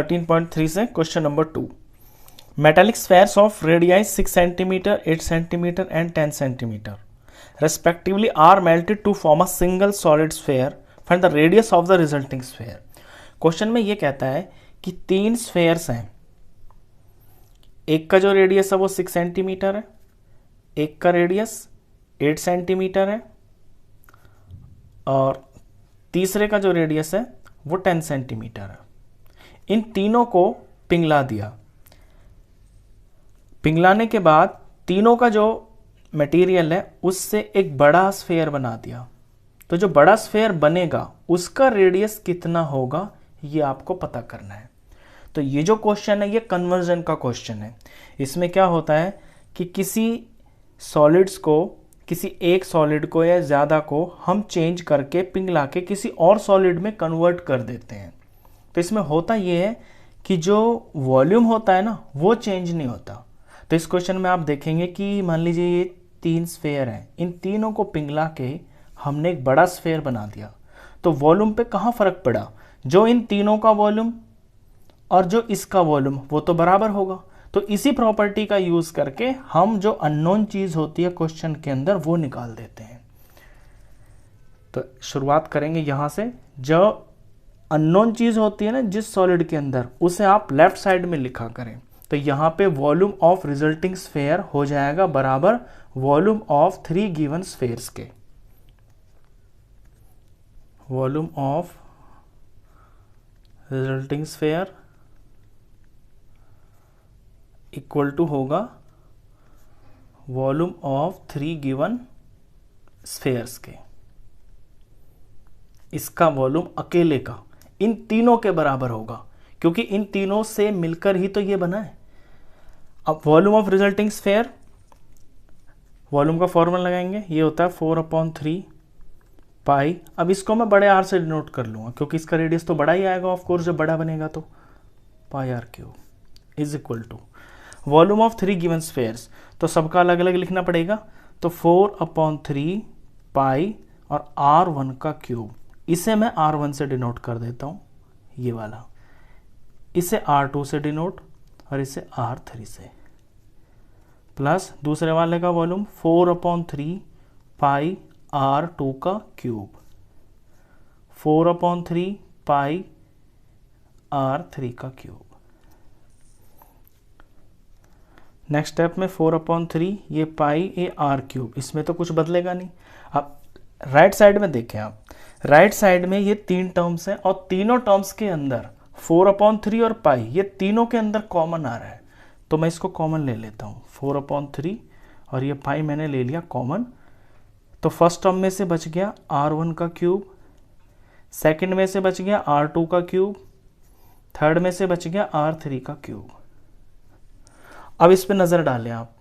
13.3 से question number 2। Metallic spheres of radii 6 centimetre, 8 centimetre and 10 centimetre respectively are melted to form a single solid sphere. Find the radius of the resulting sphere. Question में ये कहता है कि 3 spheres हैं, एक का जो रेडियस है वो 6 सेंटीमीटर है, एक का रेडियस 8 सेंटीमीटर है और तीसरे का जो रेडियस है वो 10 सेंटीमीटर है। इन तीनों को पिघला दिया। पिघलाने के बाद तीनों का जो मटेरियल है उससे एक बड़ा स्फेयर बना दिया। तो जो बड़ा स्फेयर बनेगा उसका रेडियस कितना होगा ये आपको पता करना है। तो ये जो क्वेश्चन है ये कन्वर्जन का क्वेश्चन है। इसमें क्या होता है कि किसी सॉलिड्स को, किसी एक सॉलिड को या ज़्यादा को हम चेंज करके पिघला के किसी और सॉलिड में कन्वर्ट कर देते हैं। तो इसमें होता ये है कि जो वॉल्यूम होता है ना वो चेंज नहीं होता। तो इस क्वेश्चन में आप देखेंगे कि मान लीजिए ये 3 स्फेयर हैं, इन तीनों को पिघला के हमने एक बड़ा स्फेयर बना दिया। तो वॉल्यूम पे कहाँ फर्क पड़ा? जो इन तीनों का वॉल्यूम और जो इसका वॉल्यूम वो तो बराबर होगा। तो इसी प्रॉपर्टी का यूज करके हम जो अननोन चीज होती है क्वेश्चन के अंदर वो निकाल देते हैं। तो शुरुआत करेंगे यहां से। जो अननोन चीज होती है ना जिस सॉलिड के अंदर, उसे आप लेफ्ट साइड में लिखा करें। तो यहां पे वॉल्यूम ऑफ रिजल्टिंग स्फेयर हो जाएगा बराबर वॉल्यूम ऑफ 3 गिवन स्फेयर्स के। Volume of resulting sphere equal to होगा वॉल्यूम ऑफ 3 गिवन स्फेयर्स के। इसका वॉल्यूम अकेले का इन तीनों के बराबर होगा, क्योंकि इन तीनों से मिलकर ही तो ये बना है। अब volume of resulting sphere, volume का फॉर्मूला लगाएंगे, ये होता है 4/3 पाई। अब इसको मैं बड़े आर से डिनोट कर लूंगा क्योंकि इसका रेडियस तो बड़ा ही आएगा ऑफ कोर्स, जब बड़ा बनेगा तो pi r cube is equal to volume of 3 given spheres. तो सबका अलग अलग लिखना पड़ेगा। तो 4/3 पाई और R1 का क्यूब, इसे मैं R1 से डिनोट कर देता हूं, ये वाला, इसे R2 से डिनोट और इसे R3 से, प्लस दूसरे वाले का वॉल्यूम 4/3 पाई R2 का क्यूब, 4/3 पाई R3 का क्यूब। नेक्स्ट स्टेप में 4/3 ये पाई ए आर क्यूब, इसमें तो कुछ बदलेगा नहीं। अब राइट साइड में देखें आप, राइट साइड में ये 3 टर्म्स हैं और तीनों टर्म्स के अंदर 4/3 और पाई ये तीनों के अंदर कॉमन आ रहा है। तो मैं इसको कॉमन ले लेता हूँ, 4/3 और ये पाई मैंने ले लिया कॉमन। तो फर्स्ट टर्म में से बच गया R1 का क्यूब, सेकंड में से बच गया R2 का क्यूब, थर्ड में से बच गया R3 का क्यूब। अब इस पे नजर डालें आप,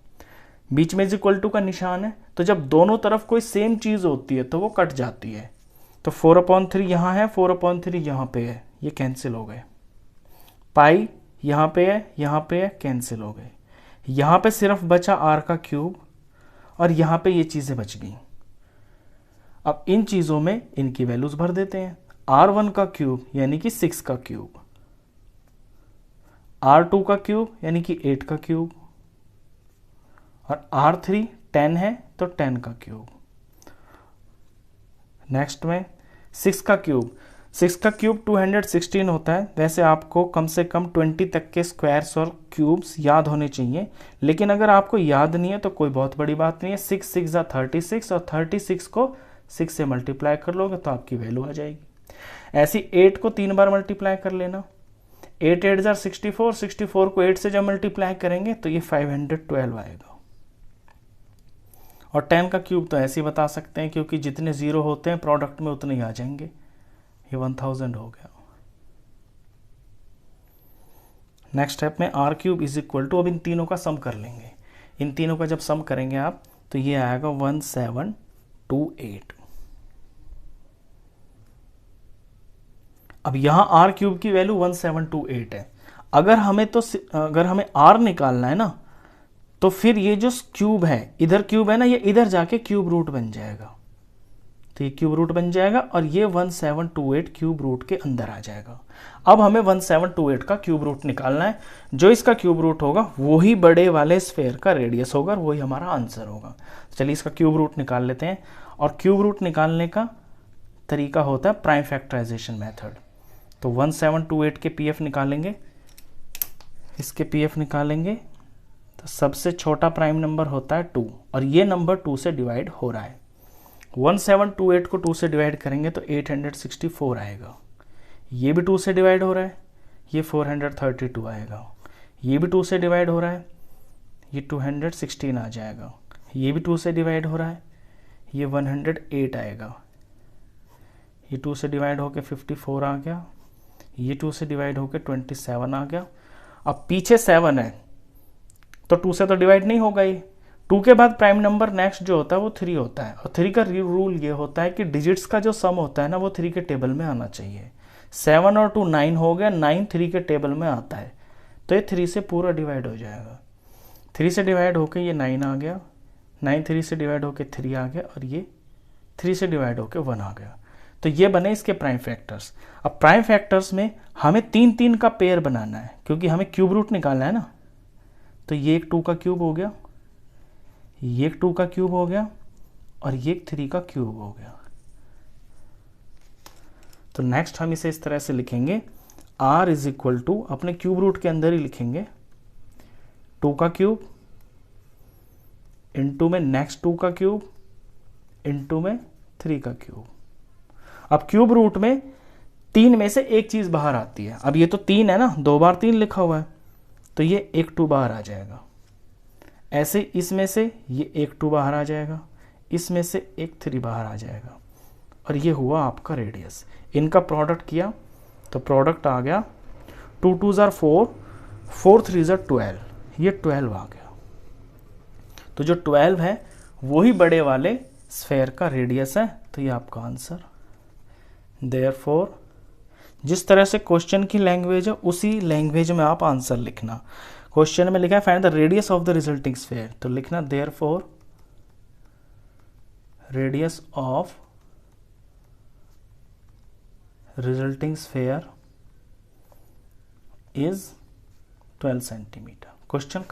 बीच में इक्वल टू का निशान है, तो जब दोनों तरफ कोई सेम चीज होती है तो वो कट जाती है। तो 4/3 यहां है, 4/3 यहां पे है, ये कैंसिल हो गए। पाई यहां पे है, कैंसिल हो गए। यहां पे सिर्फ बचा R का क्यूब और यहां पे ये चीजें बच गई। अब इन चीजों में इनकी वैल्यूज भर देते हैं। R1 का क्यूब यानी कि 6 का क्यूब, R2 का क्यूब यानी कि 8 का क्यूब और R3 10 है तो 10 का क्यूब। नेक्स्ट में 6 का क्यूब, 6 का क्यूब 216 होता है। वैसे आपको कम से कम 20 तक के स्क्वायर्स और क्यूब्स याद होने चाहिए, लेकिन अगर आपको याद नहीं है तो कोई बहुत बड़ी बात नहीं है। 6 6 36 और 36 को 6 से मल्टीप्लाई कर लोगे तो आपकी वैल्यू आ जाएगी। ऐसी 8 को 3 बार मल्टीप्लाई कर लेना, 8 8 64, 64 को 8 से जब मल्टीप्लाई करेंगे तो ये 512 आएगा। और 10 का क्यूब तो ऐसे ही बता सकते हैं क्योंकि जितने जीरो होते हैं प्रोडक्ट में उतने ही आ जाएंगे, ये 1000 हो गया। नेक्स्ट स्टेप में R cube is equal to, अब इन तीनों का सम कर लेंगे। इन तीनों का जब सम करेंगे आप तो ये आएगा 1728। अब यहां R क्यूब की वैल्यू 1728 है। अगर हमें R निकालना है ना तो फिर ये जो क्यूब है, इधर क्यूब है ना, ये इधर जाके क्यूब रूट बन जाएगा। तो ये क्यूब रूट बन जाएगा और ये 1728 क्यूब रूट के अंदर आ जाएगा। अब हमें 1728 का क्यूब रूट निकालना है। जो इसका क्यूब रूट होगा वही बड़े वाले स्फेयर का रेडियस होगा और वही हमारा आंसर होगा। चलिए इसका क्यूब रूट निकाल लेते हैं। और क्यूब रूट निकालने का तरीका होता है प्राइम फैक्टराइजेशन मेथड। तो 1728 के पीएफ निकालेंगे, इसके पीएफ निकालेंगे तो सबसे छोटा प्राइम नंबर होता है 2 और ये नंबर 2 से डिवाइड हो रहा है। 1728 को 2 से डिवाइड करेंगे तो 864 आएगा। ये भी 2 से डिवाइड हो रहा है, ये 432 आएगा। ये भी 2 से डिवाइड हो रहा है, ये 216 आ जाएगा। ये भी 2 से डिवाइड हो रहा है, ये 108 आएगा। ये 2 से डिवाइड होके 54 आ गया। ये 2 से डिवाइड होके 27 आ गया। अब पीछे 7 है तो 2 से तो डिवाइड नहीं होगा ये। 2 के बाद प्राइम नंबर नेक्स्ट जो होता है वो 3 होता है और 3 का रूल ये होता है कि डिजिट्स का जो सम होता है ना वो 3 के टेबल में आना चाहिए। 7 और 2 9 हो गया, 9 3 के टेबल में आता है तो ये 3 से पूरा डिवाइड हो जाएगा। 3 से डिवाइड होके ये 9 आ गया, 9 3 से डिवाइड होके 3 आ गया और ये 3 से डिवाइड होके 1 आ गया। तो ये बने इसके प्राइम फैक्टर्स। अब प्राइम फैक्टर्स में हमें 3 3 का पेयर बनाना है क्योंकि हमें क्यूब रूट निकालना है ना। तो ये एक 2 का क्यूब हो गया, ये एक 2 का क्यूब हो गया और ये एक 3 का क्यूब हो गया। तो नेक्स्ट हम इसे इस तरह से लिखेंगे, r इज इक्वल टू अपने क्यूब रूट के अंदर ही लिखेंगे 2 का क्यूब इंटू में नेक्स्ट 2 का क्यूब इंटू में 3 का क्यूब। अब क्यूब रूट में 3 में से एक चीज बाहर आती है। अब ये तो 3 है ना, 2 बार 3 लिखा हुआ है तो ये एक 2 बाहर आ जाएगा। ऐसे इसमें से ये एक 2 बाहर आ जाएगा, इसमें से एक 3 बाहर आ जाएगा और ये हुआ आपका रेडियस। इनका प्रोडक्ट किया तो प्रोडक्ट आ गया 2 2 ज़ार 4, 4 3 ज़ार 12, ये 12 आ गया। तो जो 12 है वही बड़े वाले स्फेयर का रेडियस है। तो ये आपका आंसर। देयरफॉर जिस तरह से क्वेश्चन की लैंग्वेज है उसी लैंग्वेज में आप आंसर लिखना। क्वेश्चन में लिखा है find the radius of the resulting sphere, तो लिखना therefore radius of resulting sphere is 12 centimetre. Question